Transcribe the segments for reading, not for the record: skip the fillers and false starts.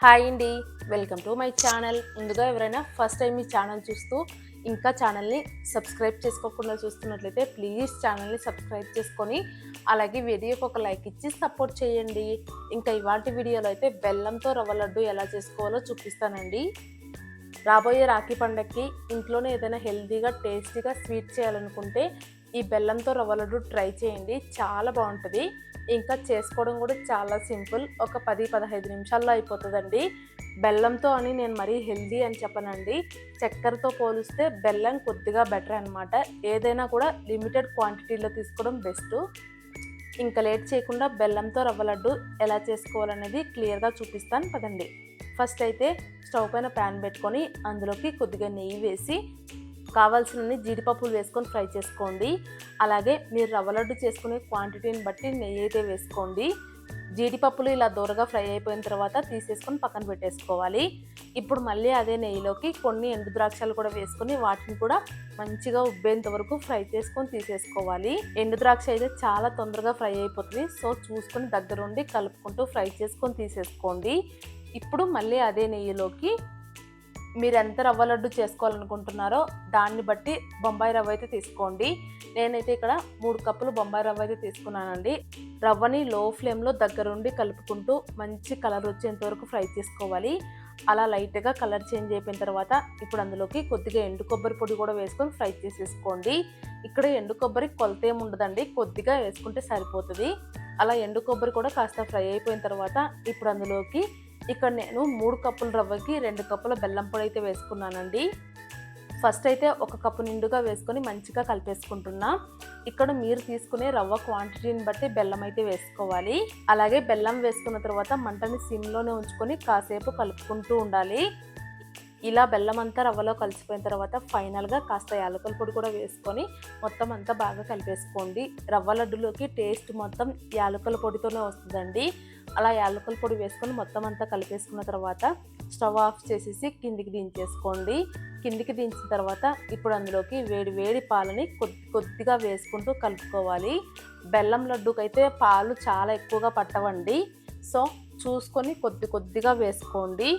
Hi అండి, welcome to my channel. ముందుగా ఎవరైనా ఫస్ట్ టైం ఈ ఛానల్ చూస్తూ ఇంకా ఛానల్ని సబ్స్క్రైబ్ చేసుకోకుండా చూస్తున్నట్లయితే ప్లీజ్ ఛానల్ని సబ్స్క్రైబ్ చేసుకొని అలాగే వీడియోకి ఒక లైక్ ఇచ్చి సపోర్ట్ చేయండి. ఇంకా ఇవాటి వీడియోలో అయితే బెల్లంతో రవ్వ లడ్డు ఎలా చేసుకోవాలో చూపిస్తానండి. రాబోయే రాఖీ పండగకి ఇంట్లోనే ఏదైనా హెల్తీగా టేస్టీగా స్వీట్ చేయాలనుకుంటే ఈ బెల్లంతో రవ్వ లడ్డు ట్రై చేయండి, చాలా బాగుంటుంది. ఇంకా చేసుకోవడం కూడా చాలా సింపుల్, ఒక 10-15 నిమిషాల్లో అయిపోతుందండి. బెల్లంతో అని నేను మరీ హెల్దీ అని చెప్పనండి, చక్కెరతో పోలిస్తే బెల్లం కొద్దిగా బెటర్ అనమాట. ఏదైనా కూడా లిమిటెడ్ క్వాంటిటీలో తీసుకోవడం బెస్ట్. ఇంకా లేట్ చేయకుండా బెల్లంతో రవ్వ లడ్డు ఎలా చేసుకోవాలనేది క్లియర్గా చూపిస్తాను పదండి. ఫస్ట్ అయితే స్టవ్ పైన ప్యాన్ పెట్టుకొని అందులోకి కొద్దిగా నెయ్యి వేసి కావాల్సినన్ని జీడిపప్పులు వేసుకొని ఫ్రై చేసుకోండి. అలాగే మీరు రవ్వ లడ్డు చేసుకునే క్వాంటిటీని బట్టి నెయ్యి అయితే వేసుకోండి. జీడిపప్పులు ఇలా దూరగా ఫ్రై అయిపోయిన తర్వాత తీసేసుకొని పక్కన పెట్టేసుకోవాలి. ఇప్పుడు మళ్ళీ అదే నెయ్యిలోకి కొన్ని ఎండు ద్రాక్షలు కూడా వేసుకొని వాటిని కూడా మంచిగా ఉబ్బేంత వరకు ఫ్రై చేసుకొని తీసేసుకోవాలి. ఎండు ద్రాక్ష అయితే చాలా తొందరగా ఫ్రై అయిపోతుంది, సో చూసుకొని దగ్గరుండి కలుపుకుంటూ ఫ్రై చేసుకొని తీసేసుకోండి. ఇప్పుడు మళ్ళీ అదే నెయ్యిలోకి మీరు ఎంత రవ్వ లడ్డు చేసుకోవాలనుకుంటున్నారో దాన్ని బట్టి బొంబాయి రవ్వ అయితే తీసుకోండి. నేనైతే ఇక్కడ 3 కప్పులు బొంబాయి రవ్వ అయితే తీసుకున్నానండి. రవ్వని లో ఫ్లేమ్లో దగ్గరుండి కలుపుకుంటూ మంచి కలర్ వచ్చేంత వరకు ఫ్రై చేసుకోవాలి. అలా లైట్గా కలర్ చేంజ్ అయిపోయిన తర్వాత ఇప్పుడు అందులోకి కొద్దిగా ఎండు కొబ్బరి పొడి కూడా వేసుకొని ఫ్రై చేసేసుకోండి. ఇక్కడ ఎండు కొబ్బరి కొలత ఏమి ఉండదండి, కొద్దిగా వేసుకుంటే సరిపోతుంది. అలా ఎండు కొబ్బరి కూడా కాస్త ఫ్రై అయిపోయిన తర్వాత ఇప్పుడు అందులోకి ఇక్కడ నేను 3 కప్పుల రవ్వకి 2 కప్పుల బెల్లం పొడి అయితే వేసుకున్నానండి. ఫస్ట్ అయితే 1 కప్పు నిండుగా వేసుకొని మంచిగా కలిపేసుకుంటున్నా. ఇక్కడ మీరు తీసుకునే రవ్వ క్వాంటిటీని బట్టి బెల్లం అయితే వేసుకోవాలి. అలాగే బెల్లం వేసుకున్న తర్వాత మంటని సిమ్లోనే ఉంచుకొని కాసేపు కలుపుకుంటూ ఉండాలి. ఇలా బెల్లం అంతా రవ్వలో కలిసిపోయిన తర్వాత ఫైనల్గా కాస్త యాలకుల పొడి కూడా వేసుకొని మొత్తం అంతా బాగా కలిపేసుకోండి. రవ్వ లడ్డులోకి టేస్ట్ మొత్తం యాలకుల పొడితోనే వస్తుందండి. అలా యాలకుల పొడి వేసుకొని మొత్తం అంతా కలిపేసుకున్న తర్వాత స్టవ్ ఆఫ్ చేసేసి కిందికి దించేసుకోండి. కిందికి దించిన తర్వాత ఇప్పుడు అందులోకి వేడి వేడి పాలని కొద్దిగా వేసుకుంటూ కలుపుకోవాలి. బెల్లం లడ్డుకైతే పాలు చాలా ఎక్కువగా పట్టవండి, సో చూసుకొని కొద్దిగా వేసుకోండి.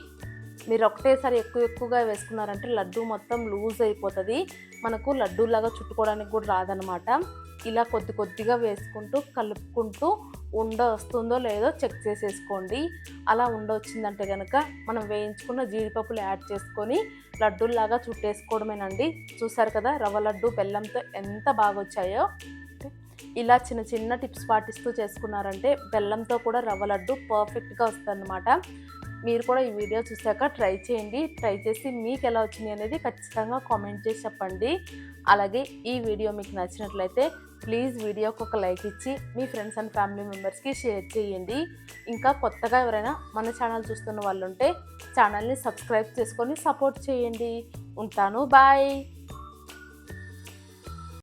మీరు ఒకటేసారి ఎక్కువగా వేసుకున్నారంటే లడ్డు మొత్తం లూజ్ అయిపోతుంది, మనకు లడ్డూలాగా చుట్టుకోవడానికి కూడా రాదనమాట. ఇలా కొద్దిగా వేసుకుంటూ కలుపుకుంటూ ఉండ వస్తుందో లేదో చెక్ చేసేసుకోండి. అలా ఉండ వచ్చిందంటే కనుక మనం వేయించుకున్న జీడిపప్పులు యాడ్ చేసుకొని లడ్డూలాగా చుట్టేసుకోవడమేనండి. చూసారు కదా రవ్వ లడ్డు బెల్లంతో ఎంత బాగా వచ్చాయో. ఇలా చిన్న టిప్స్ పాటిస్తూ చేసుకున్నారంటే బెల్లంతో కూడా రవ్వ లడ్డు పర్ఫెక్ట్గా వస్తుందన్నమాట. మీరు కూడా ఈ వీడియో చూసాక ట్రై చేయండి. ట్రై చేసి మీకు ఎలా వచ్చింది అనేది ఖచ్చితంగా కామెంట్ చేసి చెప్పండి. అలాగే ఈ వీడియో మీకు నచ్చినట్లయితే ప్లీజ్ వీడియోకి ఒక లైక్ ఇచ్చి మీ ఫ్రెండ్స్ అండ్ ఫ్యామిలీ మెంబర్స్కి షేర్ చేయండి. ఇంకా కొత్తగా ఎవరైనా మన ఛానల్ చూస్తున్న వాళ్ళు ఉంటే ఛానల్ని సబ్స్క్రైబ్ చేసుకొని సపోర్ట్ చేయండి. ఉంటాను, బాయ్.